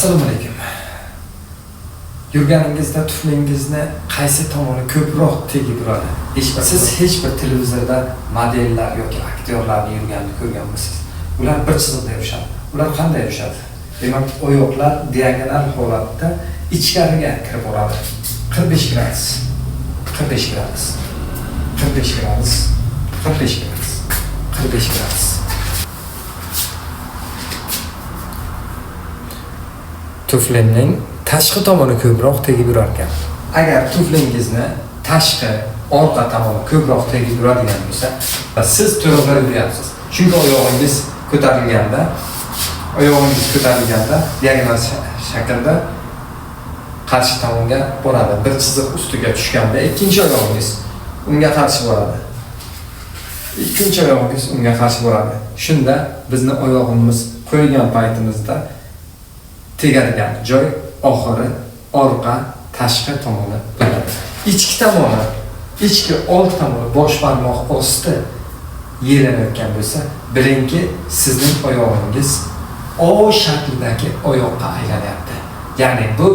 Assalomu alaykum. Yurganingizda tuflingizni qaysi tomoni ko'proq tegib uradi? Siz hech bir televizorda modellar yoki aktyorlarni yurganini ko'rganmisiz? Ular bir chiziqda yurishadi. Ular qanday yurishadi? Demak, oyoqlar diagonal holatda ichkariga kirib boradi. 45 gradus. 45 gradus. 45 gradus. 45 gradus. 45 gradus. Tuflining tashqi tomoni ko'proq tegib yurar ekan. Agar tuflingizni tashqi, orqa tomoni ko'proq tegib yuradigan bo'lsa, siz to'g'ri yuryapsiz. Chunki oyog'ingiz ko'tarilganda, diagonal shaklda qarshi tomonga boradi. Bir chiziq ustiga tushganda ikkinchi oyog'ingiz unga qarshi boradi. Ikkinchi oyog'ingiz unga qarshi boradi. Shunda bizni oyog'imiz qo'ygan paytimizda tegadigan joy oxiri orqa tashqi tomoni bo'ladi. Ichki tomoni, ichki old tomoni bosh barmoq osti yelanayotgan bo'lsa, bilingki sizning oyog'ingiz O shaklidagi oyoqqa aylanyapti. Ya'ni bu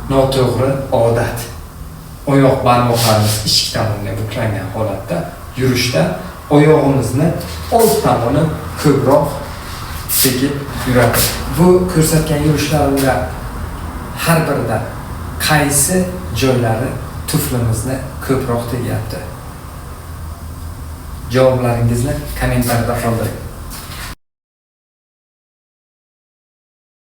noto'g'ri odat. Oyoq barmoqlarimiz ichki tomonga buklangan holatda yurishda oyog'imizni old tomoni ko'proq tegib yuradi. Bu ko'rsatgan yurishlarimda har birida qaysi joylari tuflimizni ko'proq tegyapti? Javoblaringizni kommentariyada qoldiring.